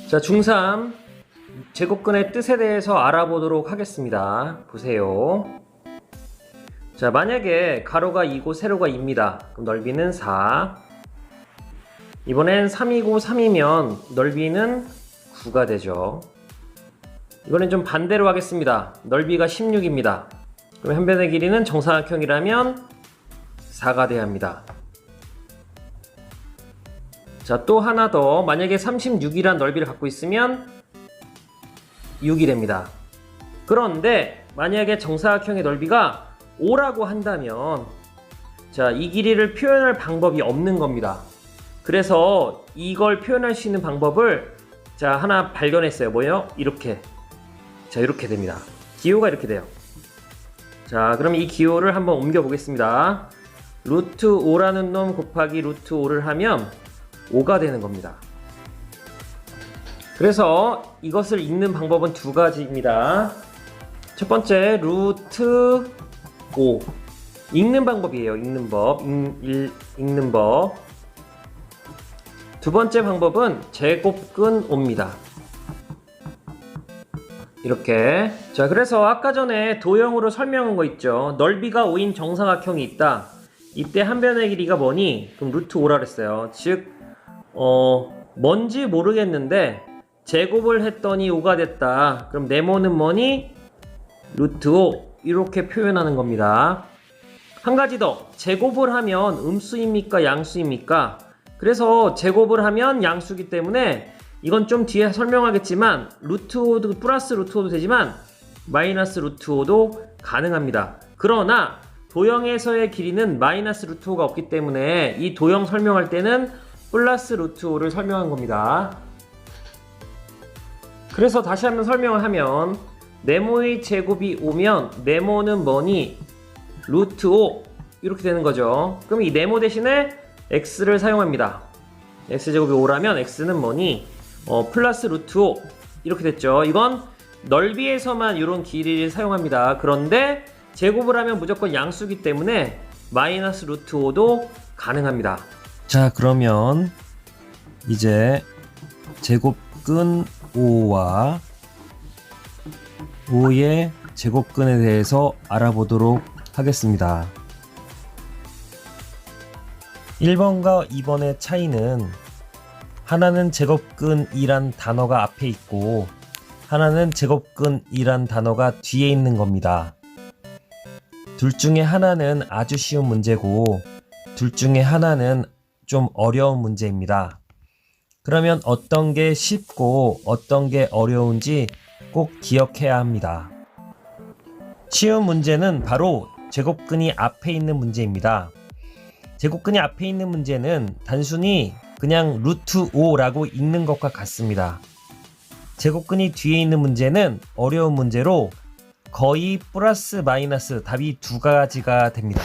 자, 중3 제곱근의 뜻에 대해서 알아보도록 하겠습니다. 보세요. 자, 만약에 가로가 2고 세로가 2입니다. 그럼 넓이는 4. 이번엔 3이고 3이면 넓이는 9가 되죠. 이번엔 좀 반대로 하겠습니다. 넓이가 16입니다. 그럼 한 변의 길이는 정사각형이라면 4가 돼야 합니다. 자, 또 하나 더. 만약에 36이란 넓이를 갖고 있으면 6이 됩니다. 그런데 만약에 정사각형의 넓이가 5라고 한다면 자, 이 길이를 표현할 방법이 없는 겁니다. 그래서 이걸 표현할 수 있는 방법을 자, 하나 발견했어요. 뭐예요? 이렇게. 자, 이렇게 됩니다. 기호가 이렇게 돼요. 자, 그럼 이 기호를 한번 옮겨 보겠습니다. 루트 5라는 놈 곱하기 루트 5를 하면 5가 되는 겁니다. 그래서 이것을 읽는 방법은 두 가지입니다. 첫 번째, 루트 5. 읽는 방법이에요. 읽는 법. 읽는 법. 두 번째 방법은 제곱근 5입니다. 이렇게. 자, 그래서 아까 전에 도형으로 설명한 거 있죠. 넓이가 5인 정사각형이 있다. 이때 한 변의 길이가 뭐니? 그럼 루트 5라 그랬어요. 즉 뭔지 모르겠는데 제곱을 했더니 5가 됐다. 그럼 네모는 뭐니? 루트 5. 이렇게 표현하는 겁니다. 한 가지 더. 제곱을 하면 음수입니까? 양수입니까? 그래서 제곱을 하면 양수기 때문에 이건 좀 뒤에 설명하겠지만 루트 5도 플러스 루트 5도 되지만 마이너스 루트 5도 가능합니다. 그러나 도형에서의 길이는 마이너스 루트 5가 없기 때문에 이 도형 설명할 때는 플러스 루트 5를 설명한 겁니다. 그래서 다시 한번 설명을 하면 네모의 제곱이 5면 네모는 뭐니? 루트 5 이렇게 되는 거죠. 그럼 이 네모 대신에 x를 사용합니다. x제곱이 5라면 x는 뭐니? 플러스 루트 5 이렇게 됐죠. 이건 넓이에서만 이런 길이를 사용합니다. 그런데 제곱을 하면 무조건 양수기 때문에 마이너스 루트 5도 가능합니다. 자, 그러면 이제 제곱근 5와 5의 제곱근에 대해서 알아보도록 하겠습니다. 1번과 2번의 차이는 하나는 제곱근이란 단어가 앞에 있고 하나는 제곱근이란 단어가 뒤에 있는 겁니다. 둘 중에 하나는 아주 쉬운 문제고 둘 중에 하나는 좀 어려운 문제입니다. 그러면 어떤 게 쉽고 어떤 게 어려운지 꼭 기억해야 합니다. 쉬운 문제는 바로 제곱근이 앞에 있는 문제입니다. 제곱근이 앞에 있는 문제는 단순히 그냥 루트 5라고 읽는 것과 같습니다. 제곱근이 뒤에 있는 문제는 어려운 문제로 거의 플러스 마이너스 답이 두 가지가 됩니다.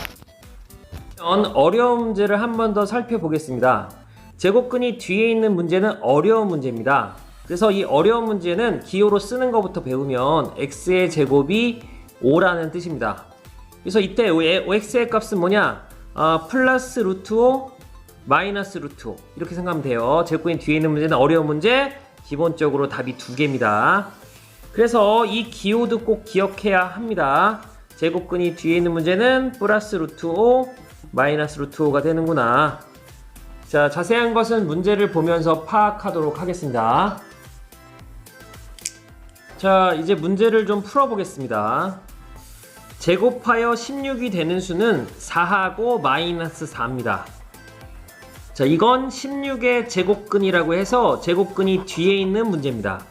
어려운 문제를 한 번 더 살펴보겠습니다. 제곱근이 뒤에 있는 문제는 어려운 문제입니다. 그래서 이 어려운 문제는 기호로 쓰는 것부터 배우면 x의 제곱이 5라는 뜻입니다. 그래서 이때 x의 값은 뭐냐? 플러스 루트 5 마이너스 루트 5 이렇게 생각하면 돼요. 제곱근이 뒤에 있는 문제는 어려운 문제, 기본적으로 답이 두 개입니다. 그래서 이 기호도 꼭 기억해야 합니다. 제곱근이 뒤에 있는 문제는 플러스 루트 5 마이너스 루트 5가 되는구나. 자, 자세한 것은 문제를 보면서 파악하도록 하겠습니다. 자, 이제 문제를 좀 풀어보겠습니다. 제곱하여 16이 되는 수는 4하고 마이너스 4입니다. 자, 이건 16의 제곱근이라고 해서 제곱근이 뒤에 있는 문제입니다.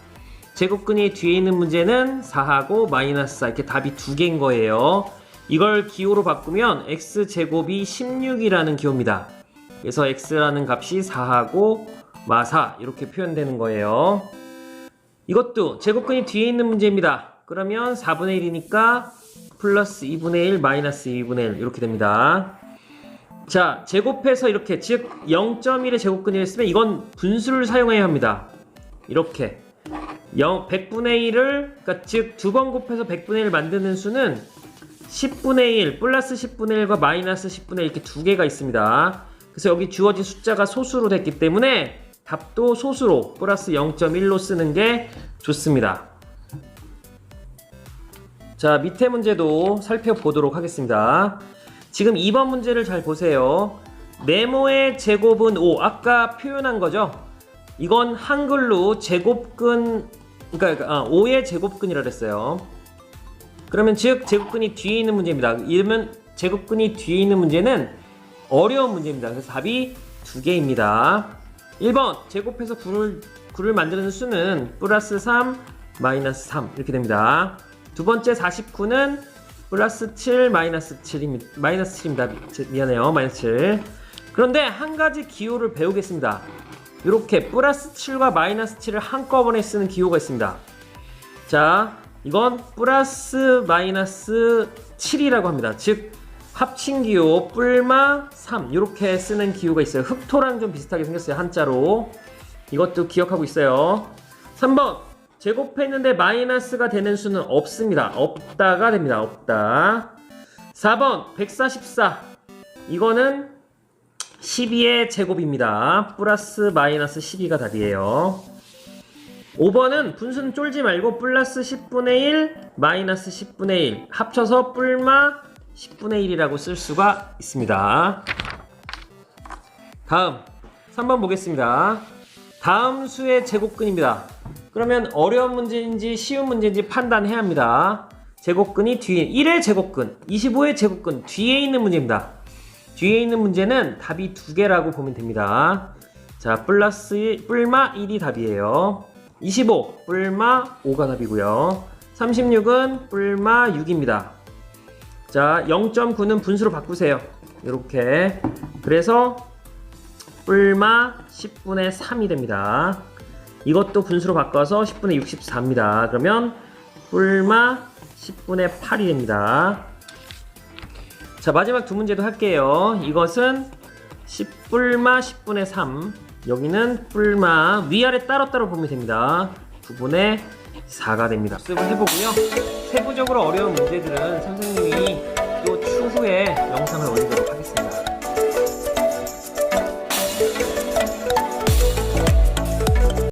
제곱근이 뒤에 있는 문제는 4하고 마이너스 4 이렇게 답이 두 개인 거예요. 이걸 기호로 바꾸면 x제곱이 16이라는 기호입니다. 그래서 x라는 값이 4하고 마4 이렇게 표현되는 거예요. 이것도 제곱근이 뒤에 있는 문제입니다. 그러면 4분의 1이니까 플러스 2분의 1 마이너스 2분의 1 이렇게 됩니다. 자, 제곱해서 이렇게 즉 0.1의 제곱근이라 했으면 이건 분수를 사용해야 합니다. 이렇게 100분의 1을 그러니까 즉 두 번 곱해서 100분의 1 만드는 수는 10분의 1 플러스 10분의 1과 마이너스 10분의 1 이렇게 두 개가 있습니다. 그래서 여기 주어진 숫자가 소수로 됐기 때문에 답도 소수로 플러스 0.1로 쓰는 게 좋습니다. 자, 밑에 문제도 살펴보도록 하겠습니다. 지금 2번 문제를 잘 보세요. 네모의 제곱은 5. 아까 표현한 거죠? 이건 한글로 제곱근, 그러니까 5의 제곱근이라 그랬어요. 그러면 즉 제곱근이 뒤에 있는 문제입니다. 이러면 제곱근이 뒤에 있는 문제는 어려운 문제입니다. 그래서 답이 2개입니다. 1번 제곱해서 9를 만드는 수는 플러스 3, 마이너스 3 이렇게 됩니다. 두 번째 49는 플러스 7, 마이너스 7입니다. 마이너스 7입니다. 미안해요. 마이너스 7. 그런데 한 가지 기호를 배우겠습니다. 이렇게 플러스 7과 마이너스 7을 한꺼번에 쓰는 기호가 있습니다. 자, 이건 플러스 마이너스 7이라고 합니다. 즉 합친 기호 뿔마 3 이렇게 쓰는 기호가 있어요. 흑토랑 좀 비슷하게 생겼어요. 한자로. 이것도 기억하고 있어요. 3번 제곱했는데 마이너스가 되는 수는 없습니다. 없다가 됩니다. 없다. 4번 144 이거는 12의 제곱입니다. 플러스 마이너스 12가 답이에요. 5번은 분수는 쫄지 말고 플러스 10분의 1 마이너스 10분의 1 합쳐서 뿔마 10분의 1이라고 쓸 수가 있습니다. 다음 3번 보겠습니다. 다음 수의 제곱근입니다. 그러면 어려운 문제인지 쉬운 문제인지 판단해야 합니다. 제곱근이 뒤에 1의 제곱근, 25의 제곱근 뒤에 있는 문제입니다. 뒤에 있는 문제는 답이 2개라고 보면 됩니다. 자, 플러스 뿔마 1이 답이에요. 25 뿔마 5가 답이고요. 36은 뿔마 6입니다. 자, 0.9는 분수로 바꾸세요. 이렇게. 그래서 뿔마 10분의 3이 됩니다. 이것도 분수로 바꿔서 10분의 64입니다. 그러면 뿔마 10분의 8이 됩니다. 자, 마지막 두 문제도 할게요. 이것은 10뿔마 10분의 3 여기는 뿔마 위아래 따로따로 보면 됩니다. 9분의 4가 됩니다. 학습을 해보고요. 세부적으로 어려운 문제들은 선생님이 또 추후에 영상을 올리도록